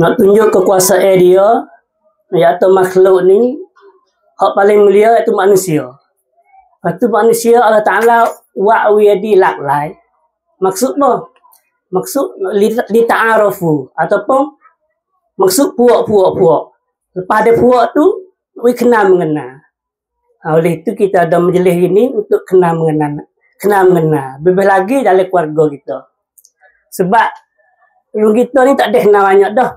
nak tunjuk kekuasaan dia, iaitu makhluk ni hak paling mulia iaitu manusia. Lepas tu manusia Allah Ta'ala wa'wiyadi laklai. Maksud apa? Maksud li ta'arafu ataupun maksud puak. Lepas ada puak tu we kenal mengenal. Oleh itu kita ada majlis ini untuk kenal mengenal. Lebih lagi dalam keluarga kita. Sebab orang kita ni tak ada kenal banyak dah.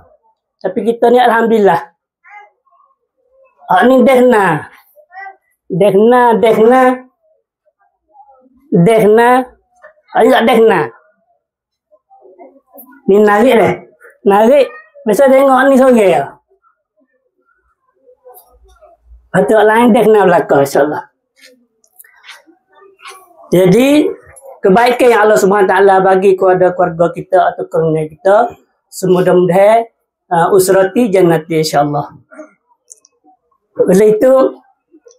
Tapi kita ni alhamdulillah. Ni dah kenal. Ada tak dah kenal? Ni narik dah. Narik. Biasa tengok ni sore ya. Patut lain dah kenal belakang insyaAllah. Jadi kebaikan yang Allah Subhanahu Taala bagi kepada keluarga kita atau keluarga kita, semudah-mudahan usrati jannati insyaAllah. Oleh itu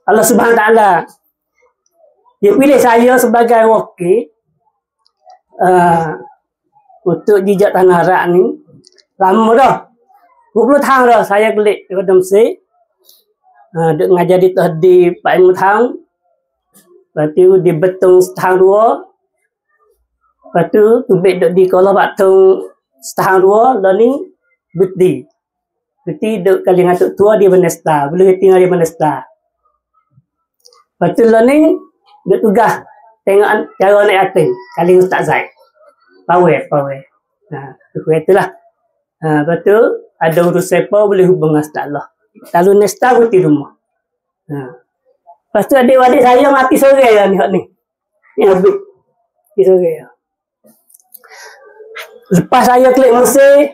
Allah Subhanahu Taala dia pilih saya sebagai wakil untuk jejak tanah Arab ni. Lama dah 20 tahun dah saya kelik daripada Mesir. Duk ngajar di Tahdi 40 tahun. Lepas tu di Betong setahun 2. Lepas tu tubik duk di Kuala Batung setahun 2. Lalu ni Buti duk kali dengan tok tua di Benesta. Boleh tinggal di Benesta. Lepas tu lalu ni duk tugas tengok cara naik yatim. Kali Ustaz Zaid. Pawai. Tu itulah. Lepas tu ada urusan apa boleh hubung dengan Ustaz Allah. Lalu Nesta pun di rumah. Lepas tu adik-adik saya mati sore lah ni. Ni habis. Mati sore lah. Lepas saya klik Mesir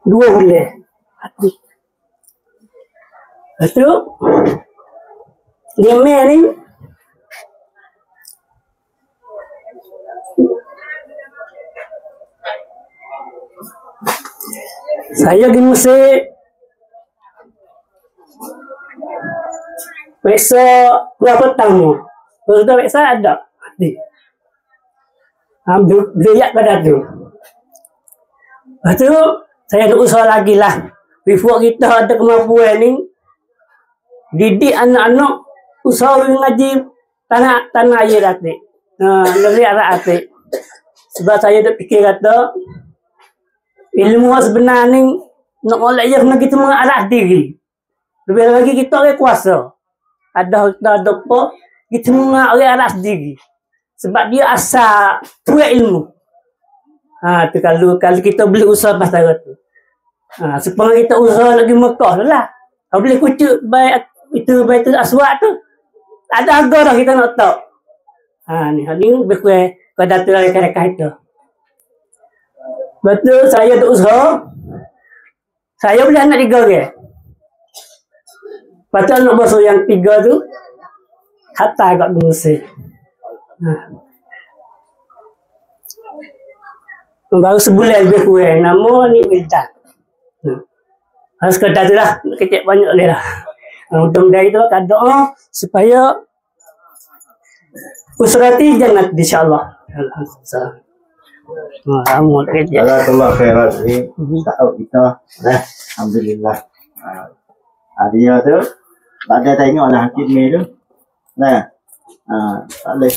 2 bulan. Mati. Lepas tu dia main ni saya di Mesir besok berapa tahun sudah besok ada mati beliak pada tu. Lepas tu saya nak usaha lagi lah before kita ada kemampuan ni didik anak-anak usaha ngaji tanah air atik negeri Arab atik. Sebab saya dah fikir kata ilmu sebenar ni nak oleh je kena kita mengarah diri. Lebih lagi kita orang kuasa. Ada apa kita mengarah diri. Sebab dia asal punya ilmu. Tu kalau kita boleh usaha pasal tu. Supaya kita usaha lagi Mekah lah. Kalau boleh kucuk baik itu Baitul Aswad tu. Ada harga dah kita nak tahu. Ni lebih kurang kau datang lagi kadang-kadang itu. Betul saya ada usaha. Saya boleh anak 3 orang. Lepas tu anak bosok yang 3 tu hatta kat Mesir. Baru sebulan lebih kurang. Nama ni Wildan. Harus kata tu lah. Kecil banyak boleh lah. Mudah-mudahan itu akan doa supaya usrati jannat insyaAllah. Alhamdulillah. Jazakallah khairan ni tahu kita alhamdulillah. Dia tu tak ada tengoklah hakim ni tu. Tak boleh.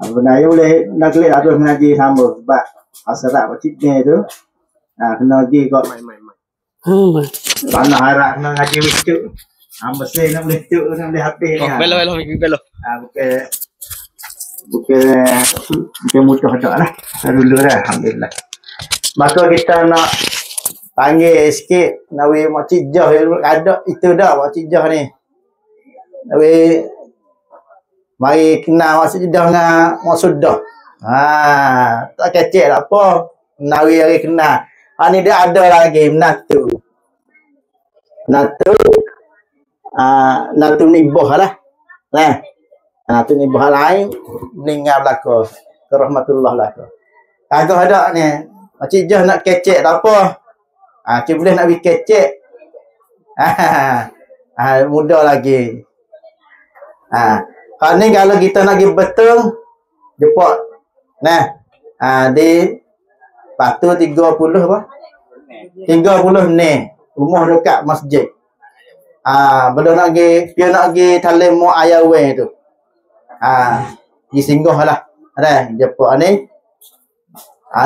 Benda you boleh nak klik terus mengaji sama sebab asal wajib ni tu. Kena pergi kau tanah Arab kena ngaji wicuk. Mesti nak boleh cuk nak boleh habis. Belok. Bukan mudah tak lah. Dulu dah alhamdulillah. Maka kita nak panggil sikit Nawi Makcik Jah ada itu dah Makcik Jah ni. Nawi mari kenal Makcik Jah dengan Maksudah. Tak kecil tak apa. Nawi hari kenal. Ni dia ada lagi Natu nibah lah. Tu ni bahan lain meninggal belaka ke rahmatullah belaka. Agak ada ni Makcik Jah nak kecek tak apa. Cik boleh nak pergi kecek. Mudah lagi. Ni kalau kita nak pergi betul jepot. Di Lepas tu 30 apa? 30 ni. Rumah dekat masjid. Belum nak pergi, dia nak pergi talim mu ayawe tu. Pergi singgah lah. Ada jemput ni.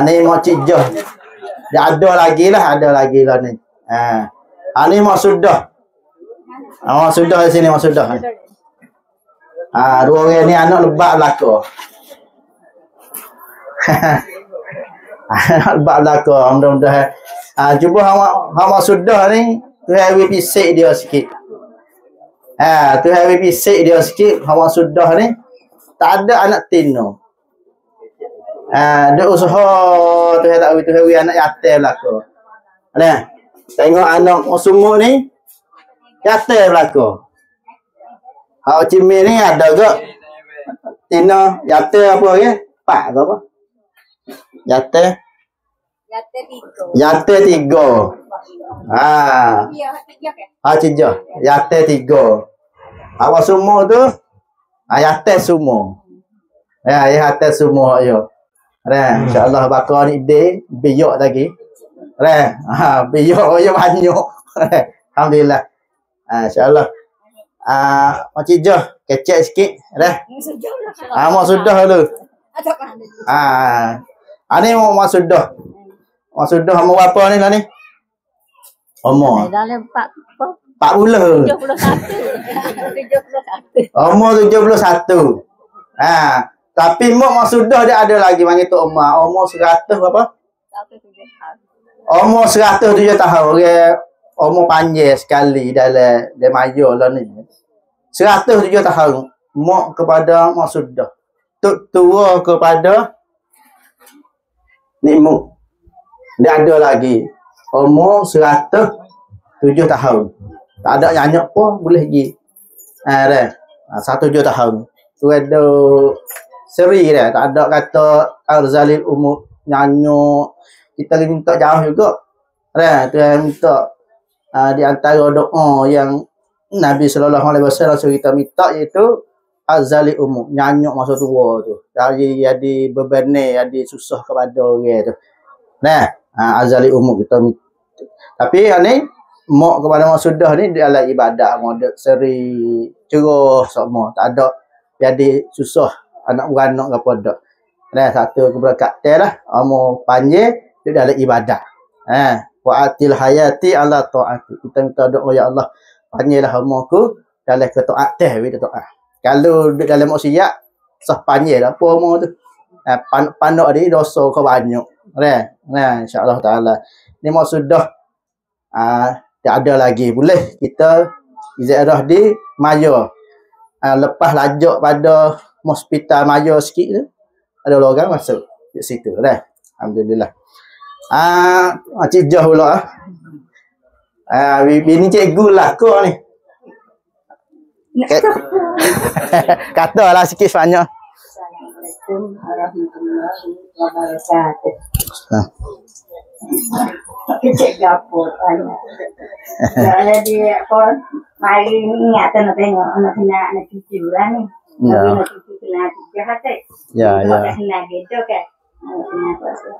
Ni mak cik Jah. Dia ada lagi lah ni. Ni mak sudah. Mak sudah di sini, mak sudah. Dua orang ni anak lebat belaka. Anak lebat belaka. Mudah-mudahan. Cuba hang sudah ni, tu hari pisik dia sikit. Tu hari pisik dia sikit, hang sudah ni tak ada anak tino. Dia usaha tu hari anak yatim belaka. Nah, tengok anak semua ni yatim belaka. Hak Cimi ni ada ke tino yatim apa ke? Pak ke apa? Yatim Yatim 3. Cijah. Yatim 3. Awak semua tu yatim semua. Yatim semua yo. InsyaAllah bakar ni ide biok lagi. Biok yo banyak. Alhamdulillah. InsyaAllah. Mak Cijah kecek sikit. Mak sudah dulu. Ni mak sudah. Mak sudah umur berapa ni lah ni? Umur 40. 40. 71. Umur 71. Tapi mak sudah dia ada lagi panggil tu umur 100 berapa? Umur 107 tahun. Orang umur panjang sekali dalam dia maju lah ni. 107 tahun. Mak kepada mak sudah. Tua kepada Nikmu. Dia ada lagi. Umur 107 tahun. Tak ada nyanyi pun boleh pergi. Dah. 107 tahun. Tu ada seri dah. Tak ada kata Arzalil umur nyanyi. Kita minta jauh juga. Dah. Tu yang minta di antara doa yang Nabi SAW suruh kita minta iaitu Arzalil umur. Nyanyi masa tua tu. Jadi beban ni. Jadi susah kepada orang tu. Nah. Arzalil umur kita minta. Tapi ni mak kepada mak sudah ni dia adalah ibadah model seri cerah semua tak ada jadi susah anak beranak ke apa dak. Satu keberkatan lah umur panjang dia adalah ibadah. Wa'atil hayati ala ta'ati. Kita minta doa ya Allah panjanglah umurku dalam ketaatan we taat. Kalau dia dalam maksiat sah panjang apa umur tu. Panak dia dosa ke banyak. Insya-Allah taala. Ni mak sudah tak ada lagi boleh kita ziarah di Maya. Lepas lajak pada hospital Maya sikit tu ada orang masuk di situ dah. Alhamdulillah. Cik Jah pula. Bini cikgu lah kau ni. Katalah sikit sebanyak. Assalamualaikum warahmatullahi wabarakatuh. Kecik dapur banyak. Kalau dia apa, mari ni atau nak tengok anak anak cucu lah ni. Anak cucu kena cucu hati. Nak kena gitu kan. Kena apa tu.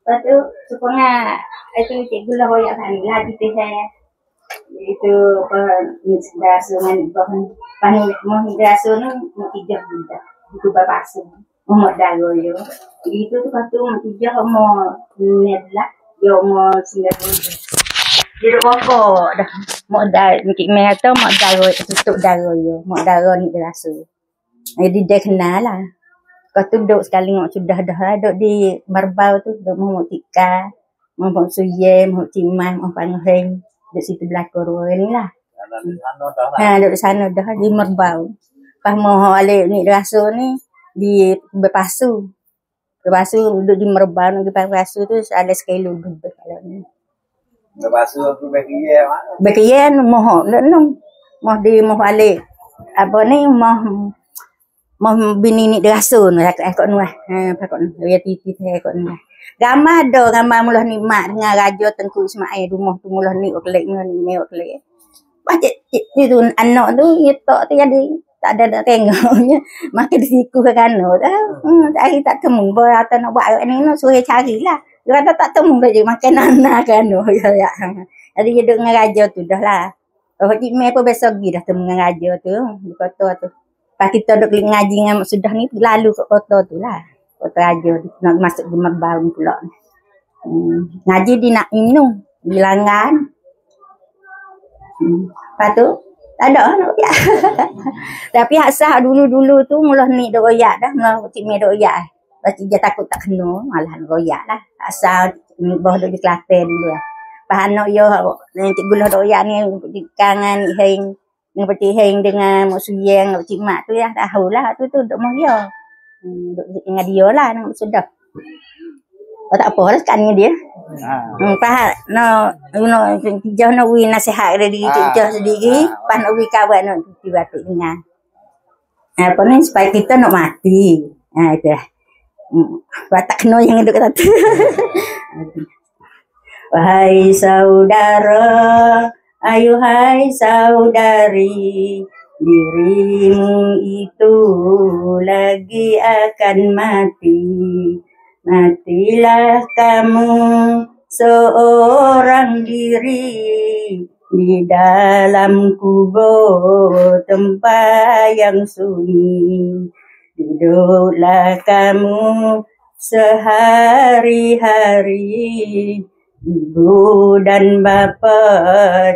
Lepas tu, supaya itu cikgu lah hoyak sana lah kita saya. Itu apa, midrasu dengan bahan midrasu ni mukijah juga. Itu berpasu. Umur dagoyo. Itu tu kata mukijah umur nedlah. Dia umur 90. Dia rokok dah. Mak dah mikir mai kata mak dago tutup dagoyo. Mak dago ni rasa. Jadi dia kenal lah. Kau tu duduk sekali mak sudah dah duduk di Merbau tu duduk mau tika, mau suye, mau ciman, mau pangheng. Di situ belakang rumah ni lah. Duduk sana dah di Merbau. Pas mau alik ni rasa ni di Berpasu. Berpasu duduk di Merbau di Berpasu tu ada sekali lebih kalau ni. Berpasu aku bekia mana? Bekia moh moh di moh alik. Apa ni moh bini ni rasa ni akak nuah. Pakok dia titi akak nuah. Gambar ada gambar mulah ni mak dengan raja Tengku Ismail rumah tu mulah ni oklek ni oklek. Baca itu anak tu dia tak jadi tak ada nak tengoknya. Makin di siku ke kanan dah. Hari tak temu atau nak buat ni no suruh carilah. Dia kata tak temu dah je makan anak kan. Ya. Jadi dia duduk dengan raja tu dah lah. Oh, Cik Mei pun besok pergi dah temu dengan raja tu. Di kota tu. Lepas kita duduk ngaji dengan Mak Sudah ni, lalu ke kota tu lah. Kota raja tu. Nak masuk Gemar Baru pula. Ngaji di nak minum. Bilangan. Lepas tu, tak ada nak royak. Tapi hak sah dulu-dulu tu, mula ni duk royak dah. Mula Cik Mei duk royak. Lepas tu dia takut tak kena, malah royak lah. Hak sah, bawah duk di Kelantan dulu lah. Lepas anak yo, Cik Gula duk royak ni, kangen, heng. Dengan peti heng dengan Mak Suyeng, Cik Mak tu ya, tahulah tu duk mau dia. Duk dengan dia lah, dengan Mak Sudah. Oh, tak apa lah sekarang dengan dia. Faham? Jauh nak wui nasihat dari jauh sendiri. Pas nak wui kawan nak cuci batuk dengar. Apa ni supaya kita nak mati. Itu lah. Tak kena yang duduk kata tu. Wahai saudara, ayuhai saudari, dirimu itu lagi akan mati. Matilah kamu seorang diri di dalam kubur tempat yang sunyi. Duduklah kamu sehari-hari, ibu dan bapa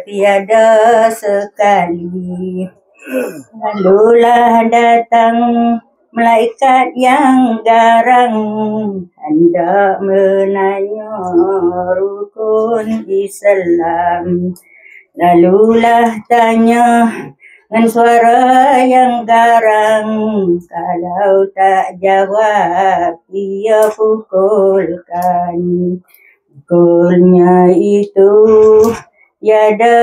tiada sekali. Lalulah datang malaikat yang garang, hendak menanya rukun Islam. Lalulah tanya dengan suara yang garang, kalau tak jawab ia pukulkan. Pukulnya itu tiada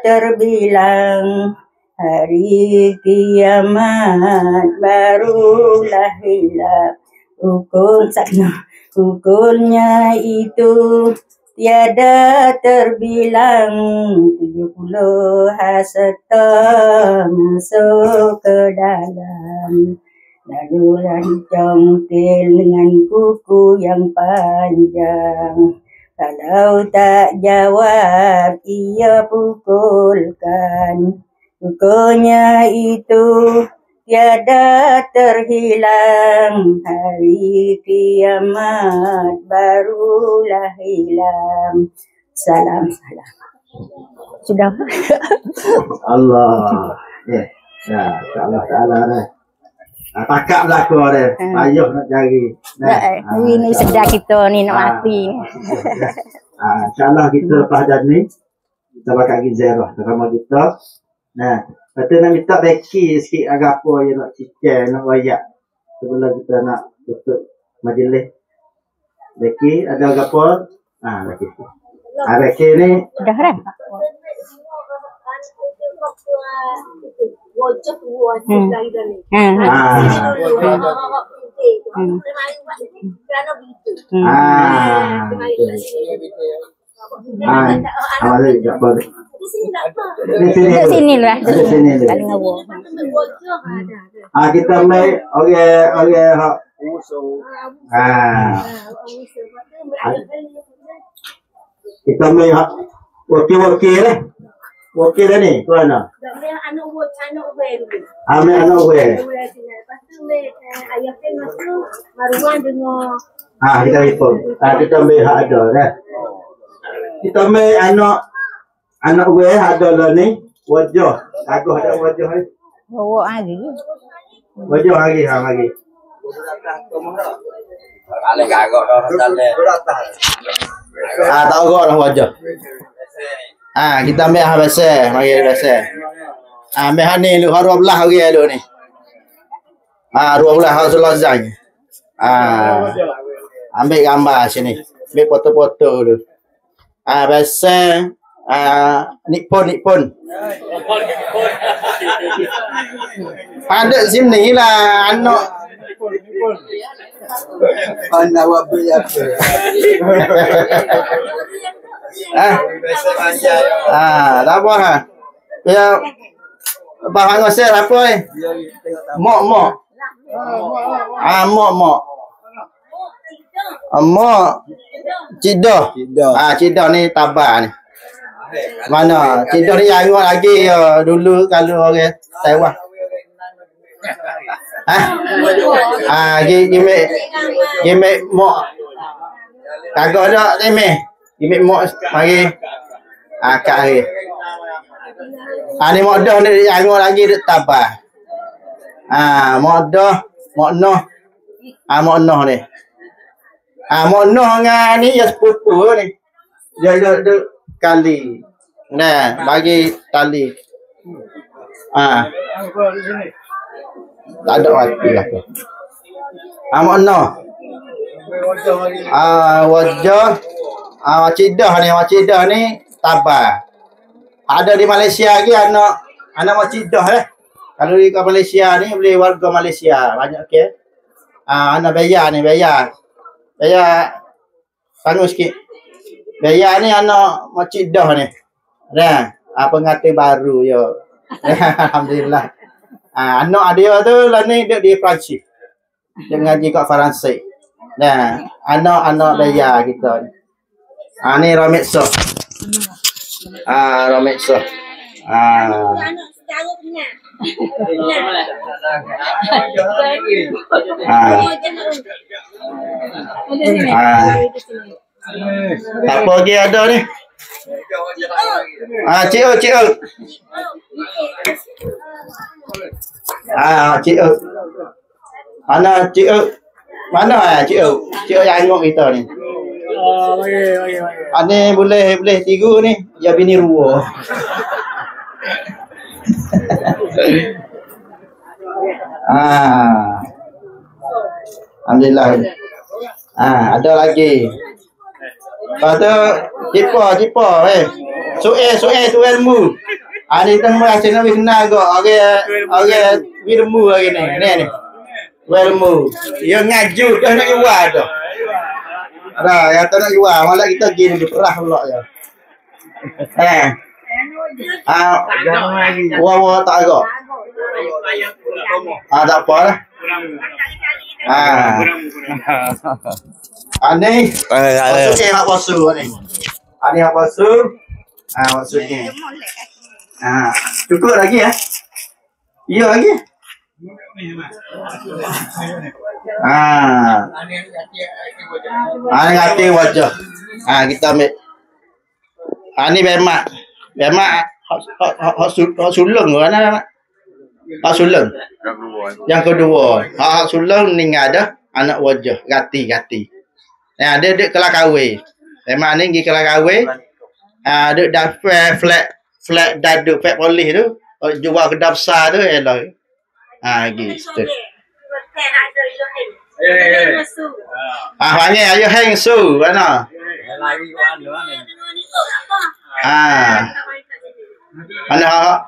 terbilang, hari kiamat barulah hilang. Ukurnya itu tiada terbilang, 70 hasta masuk ke dalam. Lalulah dicongkel dengan kuku yang panjang, kalau tak jawab ia pukulkan. Bukunya itu tiada terhilang, hari kiamat barulah hilang. Salam. Sudah. Allah. Ya, Allah dah. Takak lah aku ada. Payuh nak cari. Ini sedar kita ni nak mati ni. InsyaAllah kita pada ni kita bakal pergi ziarah sama kita. Nah, lepas tu nak minta Becky sikit agak apa yang nak cicil, nak wayak sebelum kita nak tutup majlis. Becky ada agak apa? Becky. Becky ni dah dah. Di sini lah. Kita main orang hak kita main hak wakil lah. Wakil dah ni, tuan nak? Anak we dulu. Anak we. Lepas tu ayah saya masuk Marwan dengan kita telefon. Kita ambil hak ada kan. Kita ambil anak we ada lah ni. Wajah. Aku ada wajah ni. bawa lagi. Wajah lagi. Ale kagak dah datang. Tak agak dah wajah. Kita ambil hak biasa, mari biasa. Ambil hak ni lu haru belah lagi lu ni. Dua belah harus selesai. Ambil gambar sini. Ambil foto-foto dulu. Biasa Nippon. Ada sini lah anak. Anak wabi apa? Tak apa ha. Ya bahan ngosel apa Mok. Mok. Mak Cidah. Cidah ni tabah ni. Mana? Cidah ni jangan lagi dulu kalau orang Taiwan. Gimek mak. Kagak dak ni. Gimek mak mari. Kat hari. Ni mak dah ni jangan lagi dek tabah. Mak dah, mak noh. Mak noh ni. Mak noh dengan ni ya sepupu ni. Dia kali. Nah, bagi tali. Tak ada waktu lah tu. Mak noh. Wajah. Mak Cidah ni tabah. Ada di Malaysia lagi anak mak Cidah Kalau di Malaysia ni boleh warga Malaysia banyak ke. Anak Beya ni Beya tangguh sikit. Beya ni anak mak Cidah ni. Pengantin baru yo. Alhamdulillah. Anak dia tu lah ni dia di Perancis. Dia ngaji kat Perancis. Anak Beya kita ni. Ni Ramit Soh. Ramit Soh. Apa lagi ada ni? Cik Ul. Cik Ul. Mana Cik Ul? Mana Cik Ul? Cik Ul yang ngok kita ni. Ni boleh tiga ni. Ya bini ruwa. Alhamdulillah. Ada lagi. Lepas tu cipa soal tu ilmu. Ni tengah rasa nak kenal gak orang ilmu lagi ni. Ilmu. Dia ngaju dah nak jual dah. Yang tak nak jual malah kita pergi di perah pula je. Wah tak agak. Tak apa lah. Ni maksudnya hak pasu ni. Ni hak pasu. Maksudnya. Cukup lagi ya? Ya lagi. Ni hati wajah. Kita ambil. Ni bemak. Hak sulung mana? Hak sulung. Yang kedua. Hak sulung ni ada anak wajah, gati. Dia kelas kahwin. Memang ni pergi kelas kahwin. Dia dah flat dadu flat polis tu. Jual kedai besar tu elok. Gitu. Panggil ayah hang su mana? Mana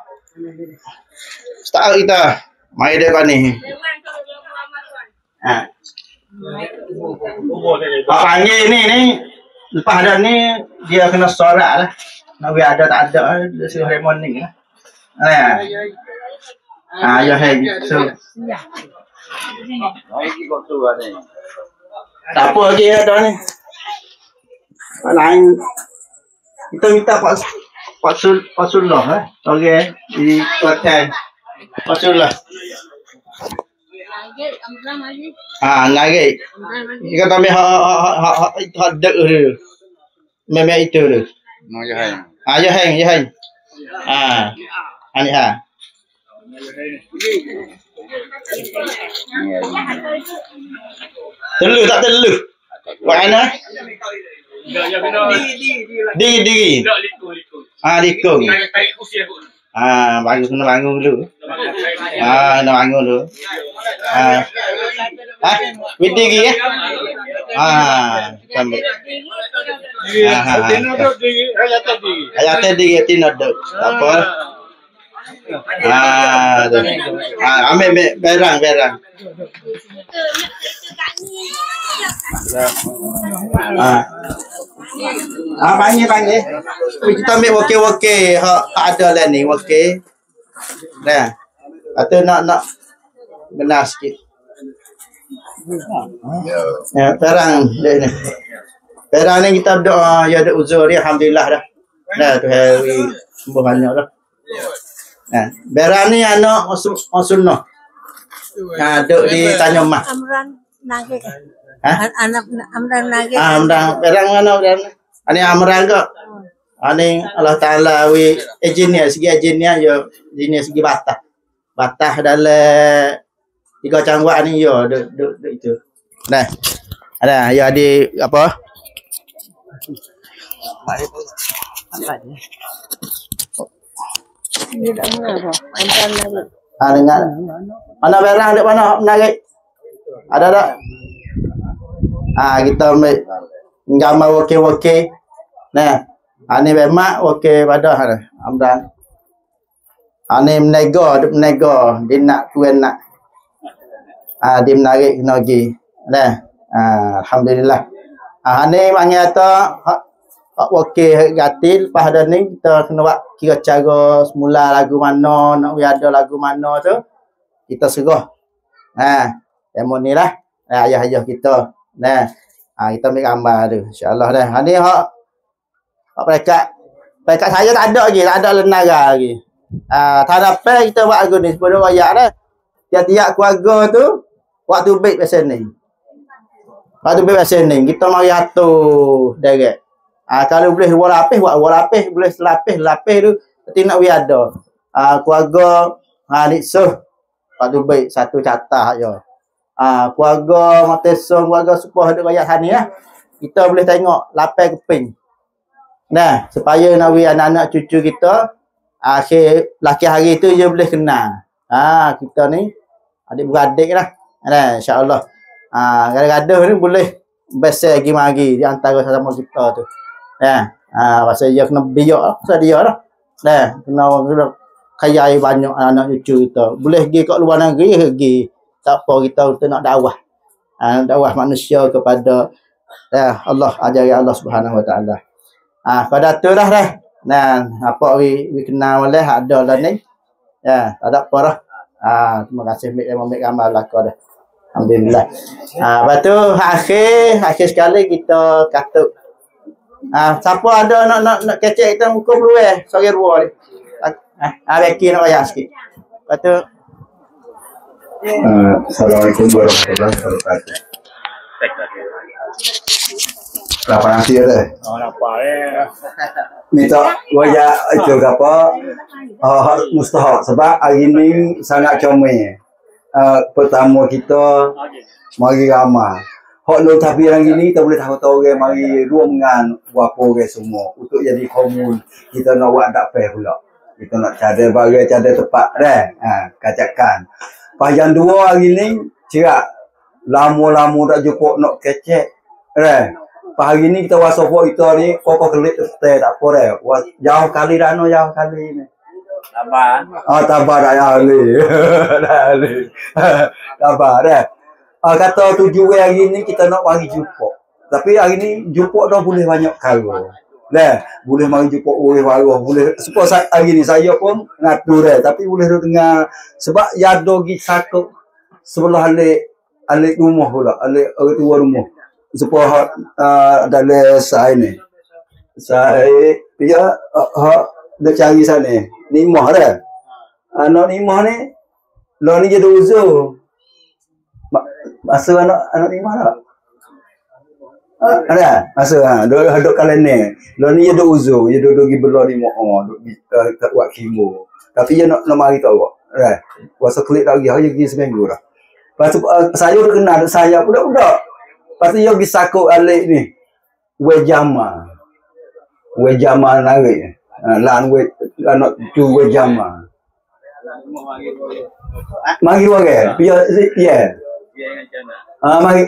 start kita. Mai dia kan ni. Panggil ni lepas ada ni dia kena sorak lah. Nak biar ada tak ada dia seremoni lah. Ayah hang so. Tak apa lagi ada ni. Lain kita minta Pak Sullah okey di Kelantan. Pak Sullah. Lagi. Kita tambah hak dek tu. Memang itu tu. Ya hang. Ani Telu tak telu. Mana? Di. Likung. Bangun dulu. Nak bangun dulu. Widi gi ya? Sambil. Ayat tadi tinod. Apa? Ambil berang. Panggil. Kita ambil wakil. Tak ada lah ni wakil. Atau nak benar sikit. Ya, perang dia ni. Perang ni kita berdoa ya ada uzur dia alhamdulillah dah. Dah tu hari sembuh banyak dah. Nah, perang ni anak sunnah. Nah, duk di Tanjung Mas. Amran Nagik. Anak Amran Nagik. Amran perang mana perang? Ani Amran ke? Ani Allah Taala engineer segi engineer yo engineer segi batah. Batah dalam 3 cangguak ni yo duk itu. Nah. Ada ya di apa? Dia dah mana? Amran Nagik. Dengar. Mana perang duk mana menarik? Ada tak? Kita ambil gambar okey-okey. Nah, ani bemak okey pada Amran. Ani menego, dia nak tuan nak. Dia menarik kena pergi. Nah, alhamdulillah. Ani panggil kata okey gatil lepas ada ni kita kena buat kira cara semula lagu mana, nak ada lagu mana tu kita serah. Demo ni lah ayah-ayah kita. Nah, kita ambil gambar tu insya-Allah dah. Ni hak pekat saya tak ada lagi, tak ada lenara lagi. Tak dapat kita buat lagu ni sebab royak dah. Tiap-tiap keluarga tu waktu baik biasa ni. Waktu baik biasa ni kita mari atur direct. Kalau boleh dua lapis buat dua lapis, boleh selapis tu nanti nak ada. Keluarga ni suh waktu baik satu catah je. Keluarga Mateson, keluarga Supah ada rakyat sana lah. Kita boleh tengok lapis keping. Nah, supaya nawi anak-anak cucu kita akhir laki hari tu dia boleh kenal. Kita ni adik-beradik lah. Nah, insya-Allah. Gaduh ni boleh besar lagi mari di antara sama kita tu. Pasal dia kena biak pasal dia lah. Kena kaya banyak anak cucu kita. Boleh pergi kat luar negeri pergi. Tak apa kita nak dakwah. Dakwah manusia kepada Allah, ajari Allah Subhanahu Wa Taala. Pada tu dah dah. Nah, apa we kenal oleh ada lah ni. Tak ada apa dah. Terima kasih ambil gambar belaka dah. Alhamdulillah. Lepas tu akhir sekali kita katuk. Siapa ada nak kecek kita muka peluang sore dua ni. Beki nak bayar sikit. Lepas tu Assalamualaikum warahmatullahi wabarakatuh. Lapan nanti ada. Minta wajah itu apa? Mustahak sebab hari ni sangat comel. Pertama kita mari ramai. Hak lo tapi yang ini kita boleh tahu orang mari ruangan berapa orang semua untuk jadi komun. Kita nak buat tak fair pula. Kita nak cadar bagai cadar tepat dah. Kacakan. Pas yang dua hari ni cerak lama-lama tak jumpa nak kecek. Pas hari ni kita wasofo kita ni pokok kelik stay tak apa dah. Jauh kali dah jauh kali ni. Tabar. Tabar dah ahli. Dah ahli. Tabar dah. Kata tujuh hari ni kita nak mari jumpa. Tapi hari ni jumpa dah boleh banyak kali. Boleh mari jumpa orang baru. Boleh supaya hari ni saya pun ngatur tapi boleh dengar sebab ya dogi sakut sebelah alik rumah pula, alik orang tua rumah. Supaya dalam saya ni. Saya dia dah cari sana. Nimah dah. Anak nimah ni lo ni jadi uzur. Masa anak nimah tak? Ada? Masa duduk kalian ni. Lo ni dia duduk uzur. Dia duduk pergi belah ni duduk buat kimo. Tapi dia nak mari tahu. Puasa klik lagi. Dia pergi seminggu dah. Lepas tu saya dah kenal saya budak-budak. Lepas tu dia pergi sakut alik ni. Wejama. Wejama narik. Lan anak tu wejama. Mari orang. Ya.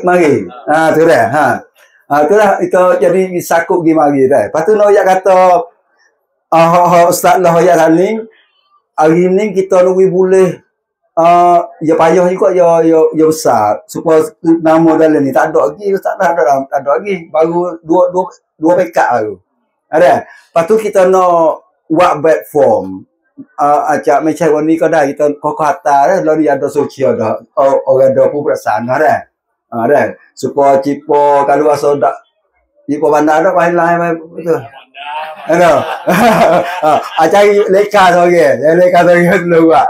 Mari. Tu dah. Tu dah itu jadi sakut pergi mari dah. Lepas tu nak kata ustaz lah ya hari ni kita nunggu boleh ya payah juga ya besar supaya nama dalam ni tak ada lagi ustaz dah tak ada lagi baru dua pekat baru. Ada. Lepas tu kita nak buat platform acak macam ni kau dah kita kokoh atas dah lalu ada sosial dah orang ada pun perasaan dah. Dah. Supaya cipo kalau rasa dak cipo bandar dak main lain betul. Ano? Cari leka sorang. Leka sorang dulu buat.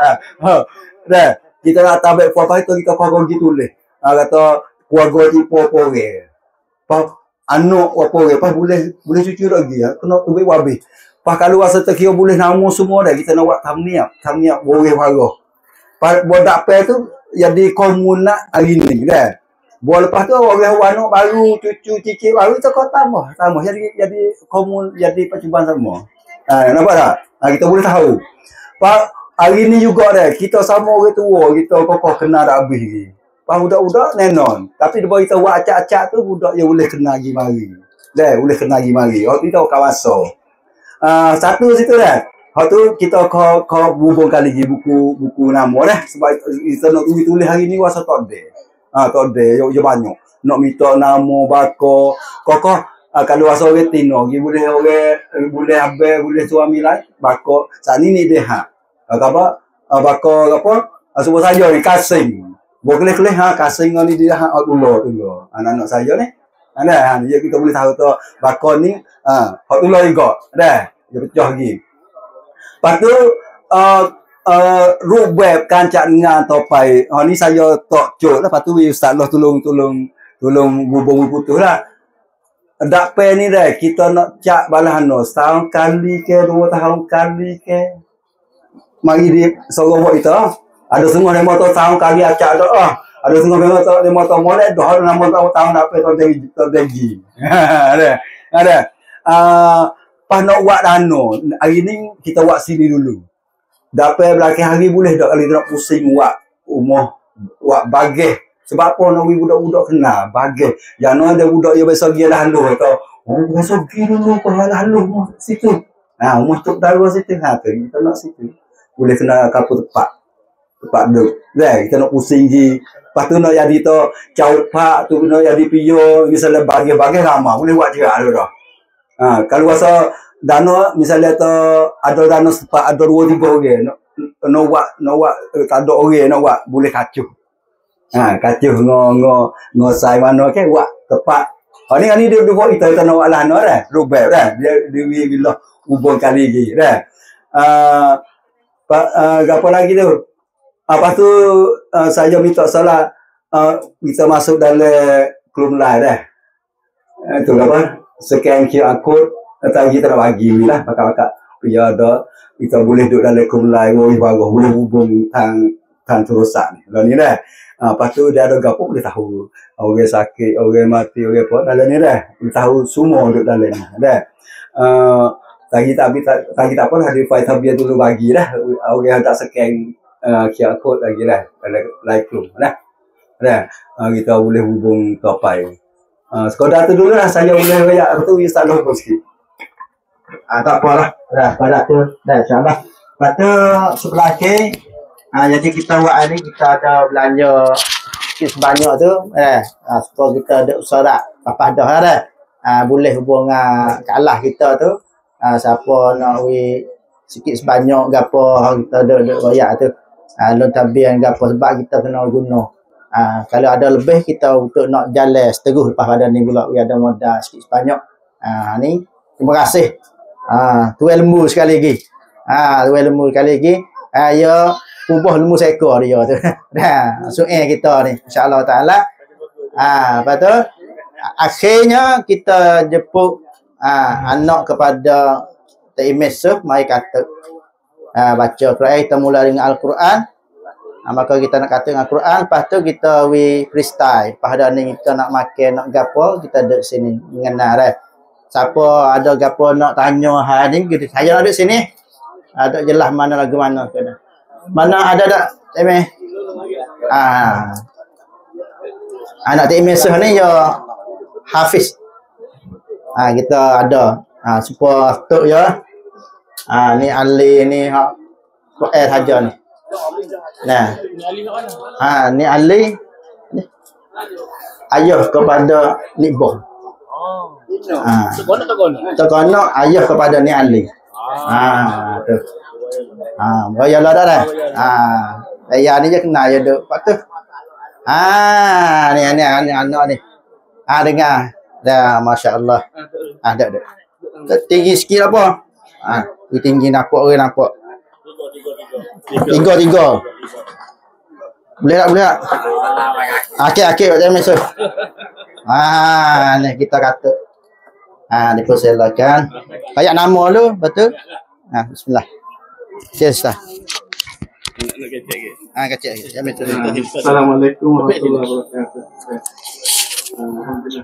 Dah. Kita nak tabik apa itu kita kau gitu leh. Kata keluarga cipo pore. Pas anak apa ke? Pas boleh cucu lagi ya. Kena tubik habis. Pas kalau rasa terkira boleh nama semua dah kita nak buat tamniap boleh parah. Pas buat dapat tu jadi komunal hari ni dah. Buat lepas tu orang anak baru, cucu cicit baru tu kau tambah jadi komun jadi percubaan semua. Nampak tak? Kita boleh tahu. Pak hari ni juga dah kita sama orang tua, kita kokoh kena dah habis lagi. Pak budak-budak nenon. Tapi dia kita buat acak-acak tu budak yang boleh kena lagi mari. Dah, boleh kena lagi mari. Oh kita kawasan. Satu situ dah. Hak tu kita kau hubungkan lagi buku nama dah sebab kita nak tulis hari ni rasa tak ada. Tak ada, yo banyak. Nak minta nama bako, kokoh kalau rasa orang tino, boleh abang, boleh suami lain, bako. Saat ni dia hak. Apa? Bako apa? Sebut saja ni kasing. Boleh kasing ni dia hak dulu. Anak-anak saya ni. Ada dia kita boleh tahu tu bako ni hak dulu juga. Dah, dia pecah lagi. Lepas tu rubah kancak dengan topai. Ni saya tak cuk lah. Lepas tu Ustaz Allah tolong hubung putus lah. Dak pe ni dah kita nak cak balah no setahun kali ke 2 tahun kali ke. Mari di sorong buat kita. Ada semua demo tu tahun kali acak dak Ada semua demo tu molek dah nama tahun dak pe tu degi. Ada. Pas nak buat dano. Hari ni kita buat sini dulu. Dapat belakang hari boleh tak kali nak pusing buat rumah buat bageh. Sebab apa nak budak-budak kena bageh. Yang ada budak yang biasa pergi lalu kata, "Oh, biasa pergi dulu ke lalu situ." Rumah tu dalam situ kita nak situ. Boleh kena kapur tepat duk. Kita nak pusing je. Lepas tu nak jadi tu caupak tu nak jadi piyo, misalnya bageh-bageh ramah boleh buat jerak dulu dah. Kalau rasa dana misalnya tu ada dana sepat ada 2-3 orang nak buat tak ada orang nak buat boleh kacuh. Kacuh ngosai mana ke buat tepat. Ni dia buat kita nak buat lah dah. Rubah dah. Dia bila hubung kali lagi dah. Apa lagi tu? Lepas tu saya minta salah kita masuk dalam klub lain dah. Itu apa? Scan QR code atau kita nak bagi lah pakak-pakak ya ada kita boleh duduk dalam kumulai boleh hubung tang terusan ni dah. Lepas tu dia ada gapo boleh tahu orang sakit orang mati orang apa dalam ni dah boleh tahu semua duduk dalam ni dah. Tadi tak apa dah di file tabiat dulu bagi dah orang tak scan QR code lagi dah dalam live room dah. Kita boleh hubung topai. Sekadar tu dulu lah saya boleh royak tu Ustaz Allah sikit. Tak apalah. Dah pada tu dah insya-Allah. Lepas tu sebelah ke jadi kita buat hari kita ada belanja sikit sebanyak tu supaya kita ada usaha apa dah dah. Boleh hubung kalah kita tu siapa nak sikit sebanyak gapo kita ada royak tu. Loan tabian gapo sebab kita kena guna. Kalau ada lebih kita untuk nak jalan seteruh lepas pada ni pula ada modal sikit sebanyak. Ni terima kasih. Tu ilmu sekali lagi. Tu ilmu sekali lagi. Ya ubah ilmu seekor dia tu. Dah sungai kita ni insya-Allah taala. Lepas tu akhirnya kita jemput anak kepada Tok Imesuf mai kata baca Quran kita mula dengan Al-Quran. Maka kita nak kata dengan Quran, lepas tu kita freestyle. Pada ni kita nak makan, nak gapo, kita duduk sini mengenal dah. Siapa ada gapo nak tanya hari ni, saya nak duduk sini. Ada jelas mana lagu mana kena. Mana ada tak? Temeh. Anak Tok Imesuf ni ya Hafiz. Kita ada. Supaya tok ya. Ni Ali ni Quran saja ni. Nah. Ni Ali ni ayah kepada Nikboh. Sekonak ayah kepada ni Ali. Tu. Bayalah dah dah. Ayah ni je kena ya duk. Lepas tu Ni anak ni. Dengar. Dah, masya-Allah. Ada. Tinggi sikit apa? Tinggi nampak orang nampak. Tiga. Boleh tak? Akik macam mesej. Ni kita kata. Dipersilakan. Kayak nama lu, betul? Bismillah. Siapa? Kecil lagi. Jangan betul. Assalamualaikum warahmatullahi wabarakatuh. Alhamdulillah.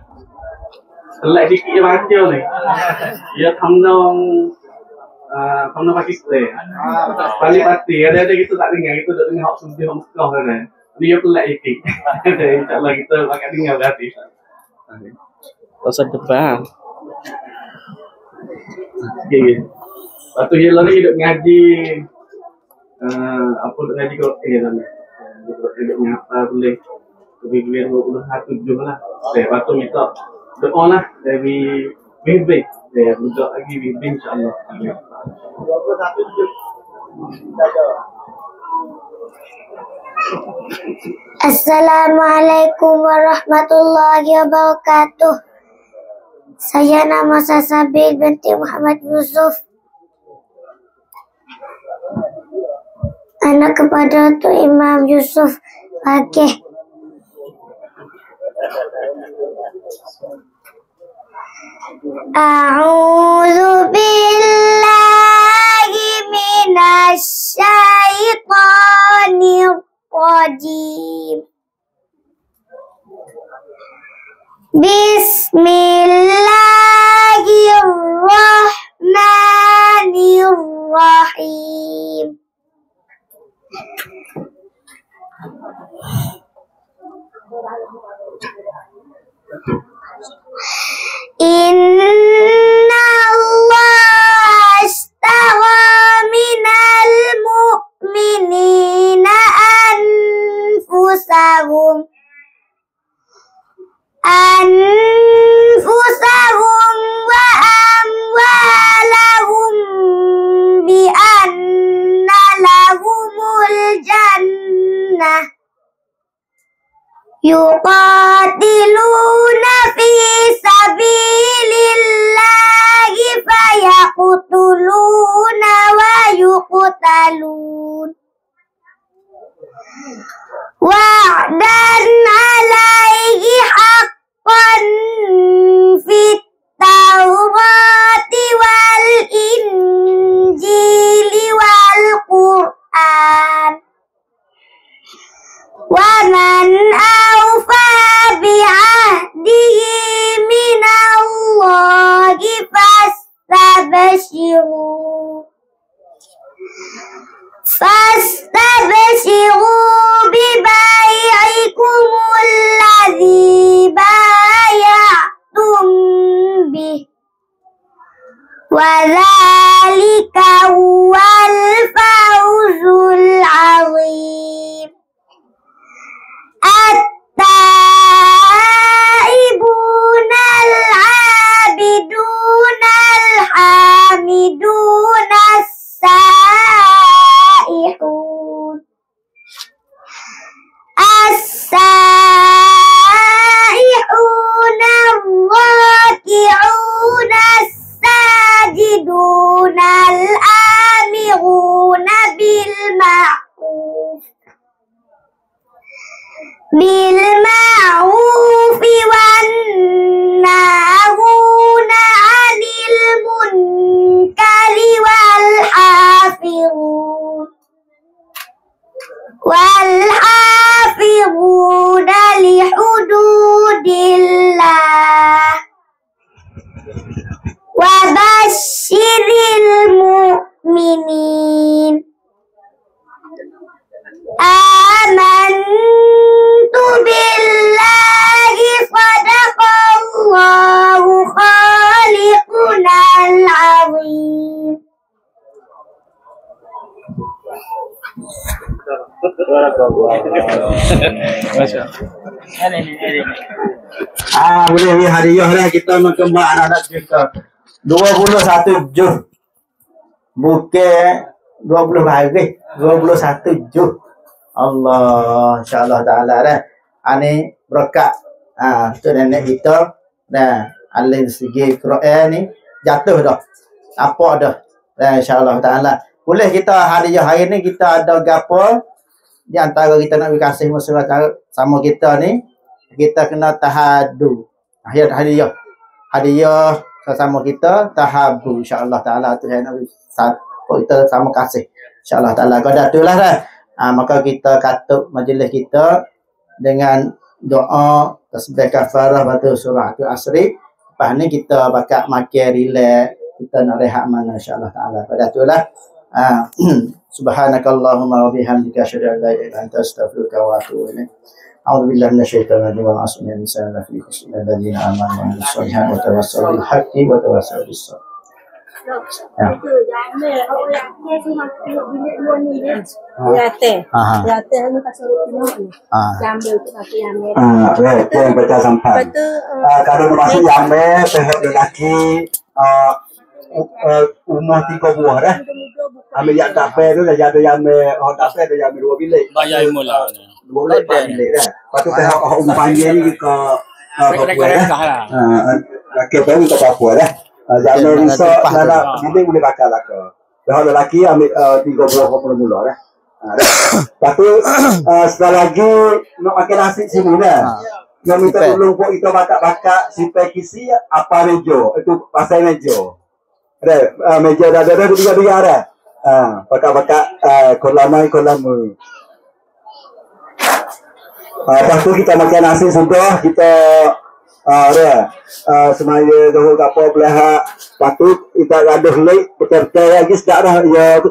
Selai dikit je baca ni. Dia thamdong pasti play. Paling pasti ada kita tak dengar, kita tak dengar hak sudi hak Mekah kan. Dia pelak dikit. Insya-Allah kita akan dengar berarti. Pasal depan. Okay. Lepas tu dia lari duduk ngaji. Apa duduk ngaji kau dalam. Duduk ngapa boleh. Lebih 21 jam lah. Lepas tu minta doa lah dari bimbing. Budak lagi bimbing insya-Allah. 21 jam. Assalamualaikum warahmatullahi wabarakatuh. Saya nama Sasabil binti Muhammad Yusuf. Anak kepada Tu Imam Yusuf Fakih. A'udzu billahi minasy syaithanir rajim. Bismillahirrahmanirrahim. Inna Allah ashtara minal mu'minina anfusahum wa amwalahum bi anna lahumul jannah yuqatiluna fi sabilillahi fayaqtuluna wa yuqtalun wa'dan alaihi haqqan fit Taurati wal Injili wal Qur'an wa man awfa bi'ahdihi minallahi fastabshiru bibai'ikumul ladzi bay'atum bih wa dzalika huwal fawzul 'azim. At-taibuna al-'abiduna al-hamiduna as-saihun as-saihuna ar-raki'una as-sajiduna al-amiruna bil ma'ruf wan nahuna 'anil munkari wal hafizuna li hududillah wa basyiril mu'minin. Amantu billahi sadaqallahu khaliqunal azim. Boleh ni hadiah lah kita menggembak anak-anak kita. 21 juz. Bukan 20 hari. 21 juz. Allah, insya-Allah taala dah. Ni berkat tu nenek kita dah alim segi Quran ni jatuh dah. Apa dah. Insya-Allah taala. Boleh kita hadiah hari ni kita ada gapo di antara kita nak kasih masyarakat sama kita ni, kita kena tahadu. Hadiah sesama kita tahabu insya-Allah taala tu yang kita sama kasih insya-Allah taala. Kalau dah itulah dah. Maka kita katuk majlis kita dengan doa tasbih kafarah baca surah Al-Asri. Lepas ni kita bakal makan relax, kita nak rehat mana insya-Allah taala. Pada itulah subhanakallahumma wa bihamdika asyhadu an la ilaha illa anta astaghfiruka wa atubu ilaik. A'udzu billahi minasyaitonir rajim wa asmi insana fi khusyin alladziina aamanu wa amilus solihati wa tawassaw bil haqqi wa tawassaw bis sabr. Baca sampai. Kalau masuk Yame, pihak lelaki umur 3 buah dah. Ambil yang tak fair tu dah jadi Yame, orang tak fair dah Yame 2 bilik. Bayar mula. 2 bilik 4 bilik dah. Lepas tu pihak umur panjang ni ke Papua dah. Laki baru ke Papua dah. Jangan risau nak bilik boleh bakal lah ke. Pihak lelaki ambil 3 buah mula dah. Lepas tu sekali lagi nak makan nasi sini dah. Yang minta tolong buat kita bakak-bakak simpai kisi apa meja. Itu pasal meja. Ada meja dah ada 3 dah. Bakak-bakak kolam. Lepas tu kita makan nasi sudah, kita semaya dahulu apa belah. Lepas tu kita gaduh lek betul-betul lagi sedap dah. Ya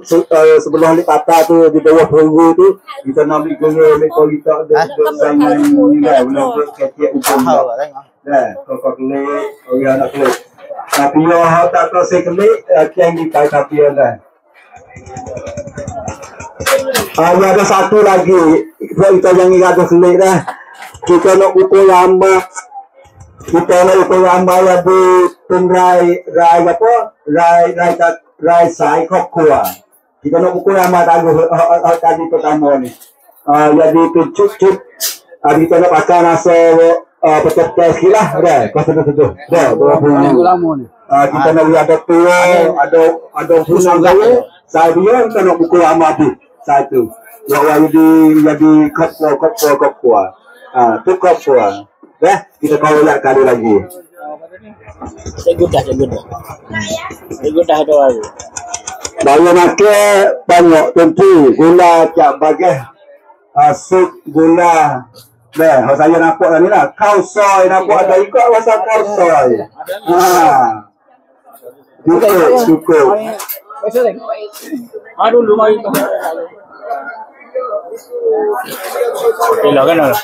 sebelah lek patah tu di bawah perunggu tu kita nak ambil lek kita ada saingan ni dah belum kecil ujung dah. Kokok lek orang nak lek. Tapi yo tak tahu sekelek yang kita kapian dah. Ada satu lagi kita jangan gaduh lek dah. Kita nak ukur lama. Kita nak ukur lama ya bu tungrai rai sai kokua. Kita nak ukur lama tadi pertama ni. Jadi cucuk kita nak pakai nasi petai sekilah dah. Kau sedut. Dah berapa lama ni? Kita nak ada tua, ada punang saya. Saya dia kita nak ukur lama tu. Satu. Yang jadi kokua. Tu kokua. Kita kau lihat kali lagi. Saya gudah tu lagi. Banyak makan banyak tentu gula tiap bagai sup gula. Saya nampak ni lah kau soy nampak ada ikut rasa kau soy. Cukup. Dulu mari tu. Silakan.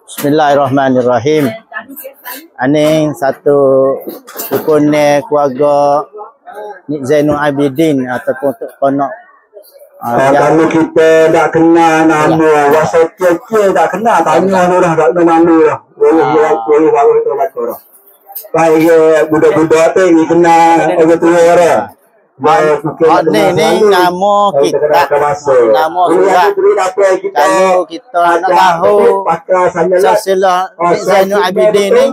Bismillahirrahmanirrahim. Aning satu rukun keluarga Nik Zainul Abidin ataupun untuk konok kalau kita tak kenal nama wasa kecil tak kenal tanya dah tak tahu mana dah boleh baru tu baca dah baik budak-budak tu ni kenal orang tua dah ni nama kita nama surat kalau kita nak tahu silsilah Nik Zainul Abidin ni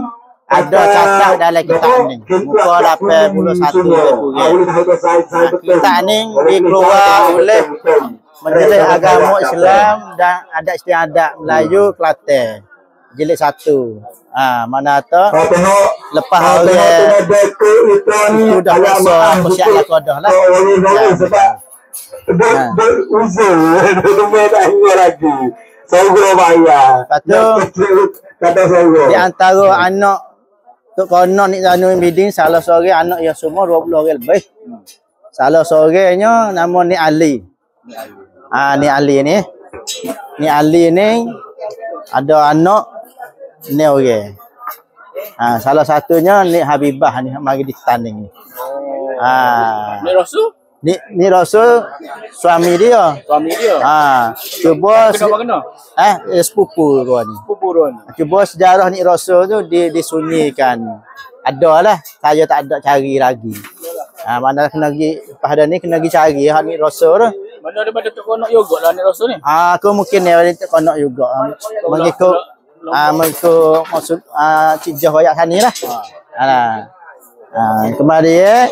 ada catat dalam kitab ni muka 81 kitab ni dikeluar oleh Majlis Agama Islam dan Adat Istiadat Melayu Kelantan jilid 1. Mana tu lepas orang itu dah rasa persiap lakodah lah. Uzur tak lagi. Saya bayar. Di antara anak Tok Konon Nik Zainul Abidin salah seorang anak yang semua 20 orang lebih. Salah seorangnya nama Nik Ali. Nik Ali ni. Nik Ali ni ada anak ni orang. Salah satunya Nik Habibah ni mari di tanding ni. Nik Rasul? Nik Rasul suami dia. Cuba kena. Sepupu dia ni. Cuba sejarah Nik Rasul tu disunyikan. Ada lah, saya tak ada cari lagi. Mana kena pergi pada ni kena pergi cari Nik Rasul tu. Mana daripada Tok Konok juga lah ni rasa ni. Aku mungkin ni ada konok juga. Mengikut mengikut maksud Cik Jah royak sana lah. Kemarin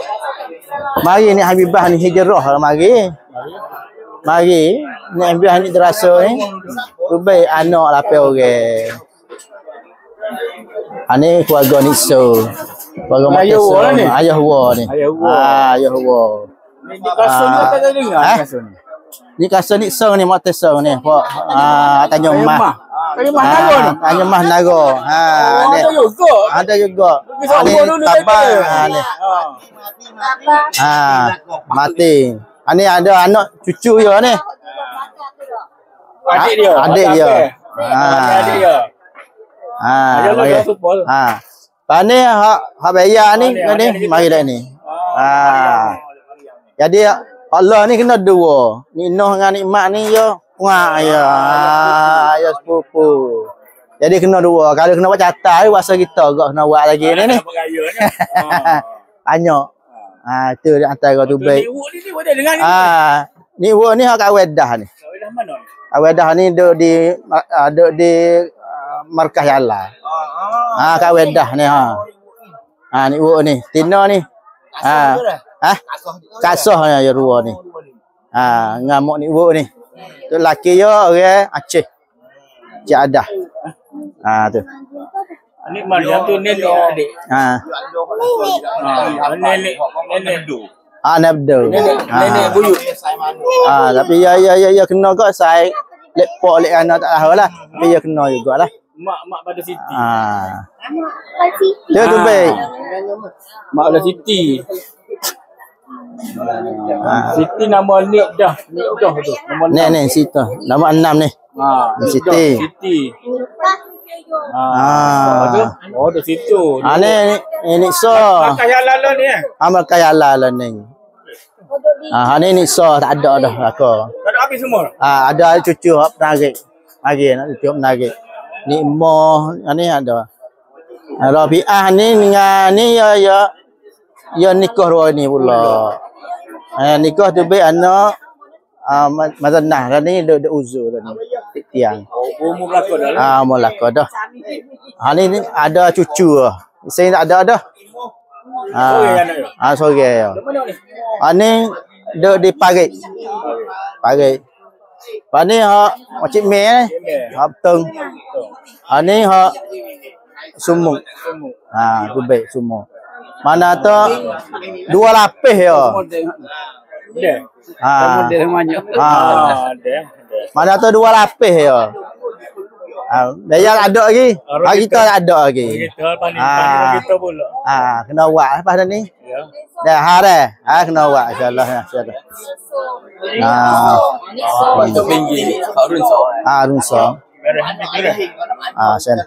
mari ni Habibah ni hijrah mari. Mari ni Habibah ni terasa ni. Baik anak lapai orang. Ani keluarga ni so. Keluarga Makassar ni. Ayah Hawa ni. Ayah Hawa. Ni kasut ni tak ada dengar kasut ni. Ni kasut ni so ni Makassar ni. Tanya Mah. Tanya Mah Nago. Ni. Ada juga. Ni tabah ni. Mati. Ani ada anak cucu dia ni. Adik dia. Adik dia. Adik dia. Pani hak bayar ni mari dah ni. Jadi Allah ni kena dua. Ni Noh dengan Nikmat ni yo puak ya. Ya sepupu. Jadi kena dua. Kalau kena buat catat puasa kita agak kena buat lagi ni. Banyak. Tu antara tu baik. Ni wok ni hak Kawedah ni. Kawedah mana ni? Kawedah ni duk di Markah Yala. Kawedah ni ni wok ni. Tina ni. Kasah ni ya ruah ni. Ngamuk ni wok ni. Tu laki yo orang Aceh. Cik Adah. Tu. Ni mana tu nenek adik. Nenek du. Nabdo. Nenek buyut. Tapi ya kena kau sai lepok lek anak tak tahu lah. Tapi ya kena jugalah. Mak pada Siti. Dia tu baik. Mak pada Siti. Siti nama Nik dah. Nik dah tu. Ni situ. Nama 6 ni. Siti. Siti. Oh, di situ. Ni so. Kaya lala ni Amal kaya lala ni. Ni so tak ada dah aku. Tak ada habis semua. Ada cucu hak penarik. Lagi nak cucu penarik. Ni moh ni ada. Rabiah ni dengan ni ya nikah dua ni pula. Nikah tu baik anak mazanah kan ni duk uzur dah ni. Tiang. Umur belaka dah. Umur belaka dah. Ni ada cucu ah. Saya tak ada dah. Sore ya. Ni duk di Parit. Parit. Ni hak Cik Mei ni. Hak Beteng. Ni hak Sumuk. Tu baik Sumuk. Mana tu dua lapis ya. Mana tu dua lapis ya. Bayar ada lagi. Kita tak ada lagi. Kita pula. Kena buat lepas dah ni. Dah dah. Kena buat insya-Allah insya-Allah. Runsa. Runsa. Sen.